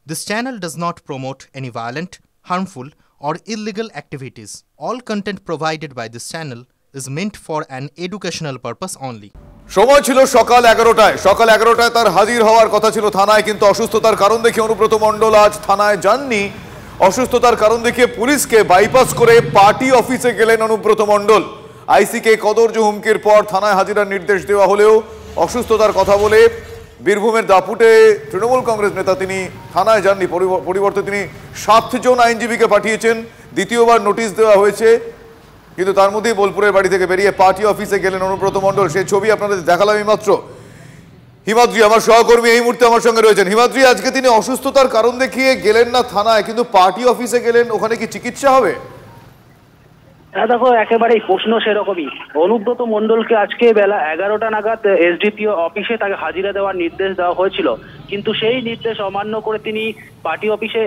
This channel does not promote any violent, harmful, or illegal activities. All content provided by this channel is meant for an educational purpose only. সময় ছিল সকাল 11টায়। সকাল 11টায় তার হাজির হওয়ার কথা ছিল থানায়, কিন্তু অসুস্থতার কারণ দেখিয়ে অনুব্রত মণ্ডল আজ থানায় যাননি। অসুস্থতার কারণ দেখিয়ে পুলিশকে বাইপাস করে পার্টি অফিসে গেলেন অনুব্রত মণ্ডল। আইসিকে কদর্য হুমকির পর থানায় হাজিরার নির্দেশ দেওয়া হলেও অসুস্থতার কথা বলে বীরভূমের দাপুটে তৃণমূল কংগ্রেস নেতা তিনি থানায় যাননি। পরিবর্তে তিনি 7 জন আইনজীবীকে পাঠিয়েছেন। দ্বিতীয়বার নোটিশ দেওয়া হয়েছে, কিন্তু তার মধ্যেই বোলপুরের বাড়ি থেকে বেরিয়ে পার্টি অফিসে গেলেন অনুব্রত মণ্ডল। সেই ছবি আপনাদের দেখালাম এইমাত্র। হিমাদ্রি আমার সহকর্মী এই মুহূর্তে আমার সঙ্গে রয়েছেন। হিমাদ্রি, আজকে তিনি অসুস্থতার কারণ দেখিয়ে গেলেন না থানায়, কিন্তু পার্টি অফিসে গেলেন। ওখানে কি চিকিৎসা হবে? হ্যাঁ দেখো, একেবারেই প্রশ্ন সেরকমই। অনুব্রত মণ্ডলকে আজকে বেলা 11টা নাগাদ এসডিপিও অফিসে তাকে হাজিরা দেওয়ার নির্দেশ দেওয়া হয়েছিল, কিন্তু সেই নির্দেশ অমান্য করে তিনি পার্টি অফিসে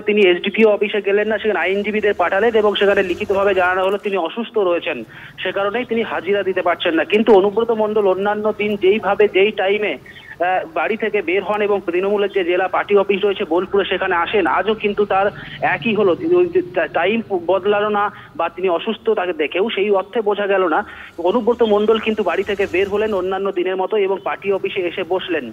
তিনি এসডিপিও অফিসে গেলেন না। সেখানে আইনজীবীদের পাঠালেন এবং সেখানে লিখিতভাবে জানানো হলো তিনি অসুস্থ রয়েছেন, সে কারণেই তিনি হাজিরা দিতে পারছেন না। কিন্তু অনুব্রত মণ্ডল অন্যান্য দিন যেই টাইমে বাড়ি থেকে বের হন এবং তৃণমূলের যে জেলা পার্টি অফিস রয়েছে বোলপুরে সেখানে আসেন, আজও কিন্তু তার একই হলো। টাইম বদলালো না বা তিনি অসুস্থ তাকে দেখেও সেই অর্থে বোঝা গেল না। অনুব্রত মণ্ডল কিন্তু বাড়ি থেকে বের হলেন অন্যান্য দিনের মতো এবং পার্টি অফিসে এসে বসলেন।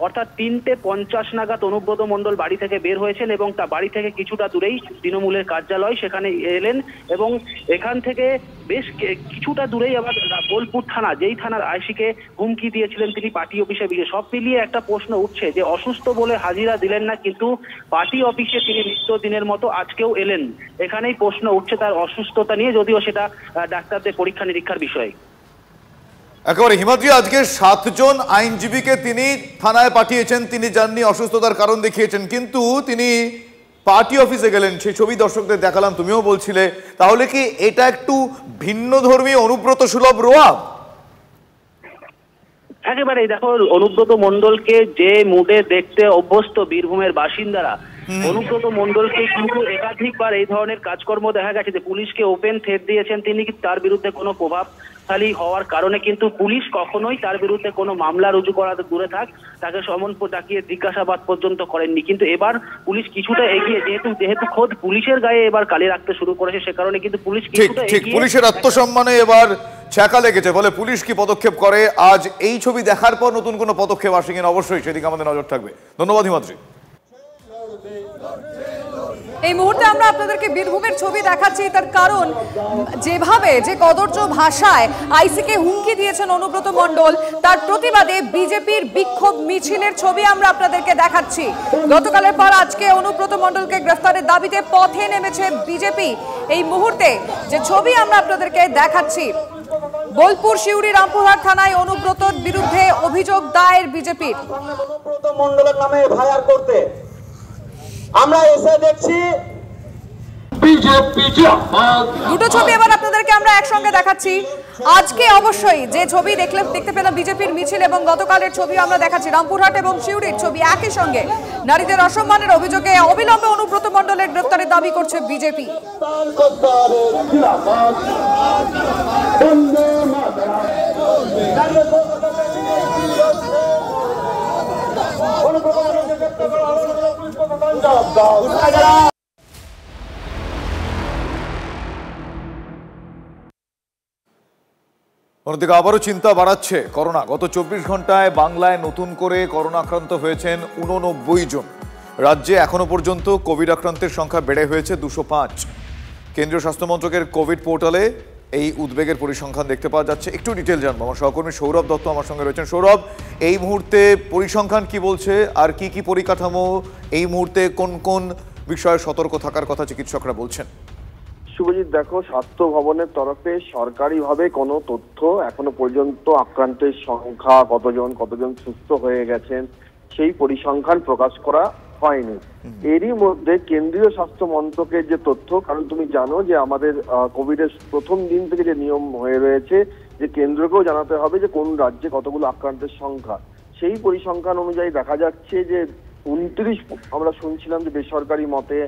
অর্থাৎ 3:50 নাগাদ অনুব্রত মণ্ডল বাড়ি থেকে বের হয়েছেন এবং তার বাড়ি থেকে কিছুটা দূরেই তৃণমূলের কার্যালয়, সেখানে এলেন এবং এখান থেকে বেশ কিছুটা দূরেই আবার বোলপুর থানা, যেই থানার আইসিকে হুমকি দিয়েছিলেন তিনি পার্টি অফিসে গিয়ে। সব মিলিয়ে একটা প্রশ্ন উঠছে যে অসুস্থ বলে হাজিরা দিলেন না, কিন্তু পার্টি অফিসে তিনি নিত্যদিনের মতো আজকেও এলেন। এখানেই প্রশ্ন উঠছে তার অসুস্থতা নিয়ে, যদিও সেটা ডাক্তারদের পরীক্ষা নিরীক্ষার বিষয়। একেবারে হিমাদ্রি, আজকে 7 জন আইনজীবীকে তিনি থানায় পাঠিয়েছেন, তিনি যাননি, অসুস্থতার কারণ দেখিয়েছেন, কিন্তু তিনি পার্টি অফিসে গেলেন। সেই ছবি দর্শকদের দেখালাম, তুমিও বলছিলে। তাহলে কি এটা একটু ভিন্ন ধর্মী অনুব্রত সুলভ রোয়াব? একেবারে দেখো, অনুব্রত মণ্ডলকে যে মুডে দেখতে অভ্যস্ত বীরভূমের বাসিন্দারা, অনুব্রত মণ্ডলকে কিন্তু একাধিকবার এই ধরনের কাজকর্ম দেখা গেছে যে পুলিশকে ওপেন থ্রেট দিয়েছেন তিনি। তার বিরুদ্ধে কোনো প্রভাবশালী হওয়ার কারণে কিন্তু পুলিশ কখনোই তার বিরুদ্ধে কোনো মামলা রুজু করা দূরে থাক, তাকে সমন ডাকিয়ে জিজ্ঞাসাবাদ পর্যন্ত করেননি। কিন্তু এবার পুলিশ কিছুটা এগিয়ে, যেহেতু খোদ পুলিশের গায়ে এবার কালি রাখতে শুরু করেছে, সে কারণে কিন্তু পুলিশ কিছুটা এগিয়ে। পুলিশের আত্মসম্মানে এবার ছ্যাঁকা লেগেছে। ফলে পুলিশ কি পদক্ষেপ করে, আজ এই ছবি দেখার পর নতুন কোনো পদক্ষেপ আসে কিনা, অবশ্যই সেদিকে আমাদের নজর থাকবে। ধন্যবাদ হিমাদ্রি। এই মুহূর্তে আমরা আপনাদেরকে বীরভূমের ছবি দেখাচ্ছি, তার কারণ যেভাবে যে কদর্য ভাষায় আইসিকে হুমকি দিয়েছেন অনুব্রত মণ্ডল, তার প্রতিবাদে বিজেপির বিক্ষোভ মিছিলের ছবি আমরা আপনাদেরকে দেখাচ্ছি। গতকালের পর আজকে অনুব্রত মণ্ডলকে গ্রেফতারের দাবিতে পথে নেমেছে বিজেপি। এই মুহূর্তে যে ছবি আমরা আপনাদেরকে দেখাচ্ছি, বোলপুর শিউরি রামপুরহাট থানায় অনুব্রতর বিরুদ্ধে অভিযোগ দায়ের বিজেপির। অনুব্রত মণ্ডলের নামে এফআইআর করতে আমরা এসে দেখছি দুটো ছবি এবার আপনাদেরকে আমরা একসঙ্গে দেখাচ্ছি। আজকে অবশ্যই যে ছবি দেখতে পেলাম বিজেপির মিছিল, এবং গতকালের ছবি আমরা দেখাচ্ছি রামপুরহাট এবং শিউরির ছবি একই সঙ্গে। নারীদের অসম্মানের অভিযোগে অবিলম্বে অনুব্রত মণ্ডলের গ্রেফতারের দাবি করছে বিজেপি। অন্যদিকে আবারও চিন্তা বাড়াচ্ছে করোনা। গত 24 ঘন্টায় বাংলায় নতুন করে করোনা আক্রান্ত হয়েছেন 89 জন। রাজ্যে এখনো পর্যন্ত কোভিড আক্রান্তের সংখ্যা বেড়ে হয়েছে 205। কেন্দ্রীয় স্বাস্থ্য মন্ত্রকের কোভিড পোর্টালে এই উদ্বেগের পরিসংখ্যান দেখতে পাওয়া যাচ্ছে। একটু ডিটেল জানবো, আমার সহকর্মী সৌরভ দত্ত আমার সঙ্গে রয়েছেন। সৌরভ, এই মুহূর্তে পরিসংখ্যান কি বলছে, আর কি কি পরিকাঠামো, এই মুহূর্তে কোন কোন বিষয়ে সতর্ক থাকার কথা চিকিৎসকরা বলছেন? শুভজিৎ, দেখো, স্বাস্থ্য ভবনের তরফে সরকারিভাবে কোনো তথ্য এখনো পর্যন্ত আক্রান্তের সংখ্যা কতজন সুস্থ হয়ে গেছেন সেই পরিসংখ্যান প্রকাশ করা হয়নি। এরই মধ্যে কেন্দ্রীয় স্বাস্থ্য মন্ত্রকের যে তথ্য, কারণ তুমি জানো যে আমাদের কোভিডের প্রথম দিন থেকে যে নিয়ম হয়ে রয়েছে যে কেন্দ্রকেও জানাতে হবে যে কোন রাজ্যে কতগুলো আক্রান্তের সংখ্যা, সেই পরিসংখ্যান অনুযায়ী দেখা যাচ্ছে যে 29, আমরা শুনছিলাম যে বেসরকারি মতে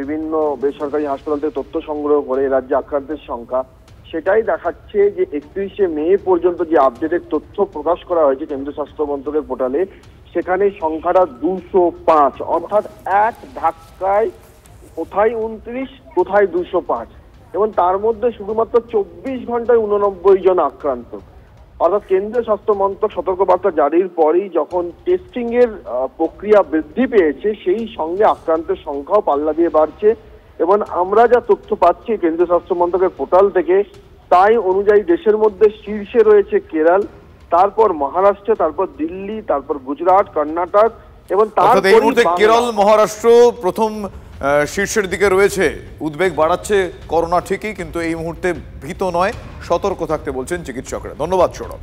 বিভিন্ন বেসরকারি হাসপাতাল থেকে তথ্য সংগ্রহ করে রাজ্যে আক্রান্তের সংখ্যা, সেটাই দেখাচ্ছে যে 31শে মে পর্যন্ত যে আপডেটেড তথ্য প্রকাশ করা হয়েছে কেন্দ্রীয় স্বাস্থ্য মন্ত্রকের পোর্টালে, সেখানে সংখ্যাটা 205, অর্থাৎ এক ধাক্কায় কোথায় 29 কোথায় 205, এবং তার মধ্যে শুধুমাত্র 24 ঘন্টায় 89 জন আক্রান্ত। অর্থাৎ কেন্দ্রীয় স্বাস্থ্য মন্ত্রক সতর্কবার্তা জারির পরই যখন টেস্টিং এর প্রক্রিয়া বৃদ্ধি পেয়েছে, সেই সঙ্গে আক্রান্তের সংখ্যাও পাল্লা দিয়ে বাড়ছে। এবং আমরা যা তথ্য পাচ্ছি কেন্দ্রীয় স্বাস্থ্য মন্ত্রকের পোর্টাল থেকে, তাই অনুযায়ী দেশের মধ্যে শীর্ষে রয়েছে কেরল, তারপর মহারাষ্ট্র, তারপর দিল্লি, তারপর গুজরাট, কর্ণাটক, এবং এই মুহূর্তে কেরল মহারাষ্ট্র প্রথম শীর্ষের দিকে রয়েছে। উদ্বেগ বাড়াচ্ছে করোনা ঠিকই, কিন্তু এই মুহূর্তে ভীত নয়, সতর্ক থাকতে বলছেন চিকিৎসকরা। ধন্যবাদ সৌরভ।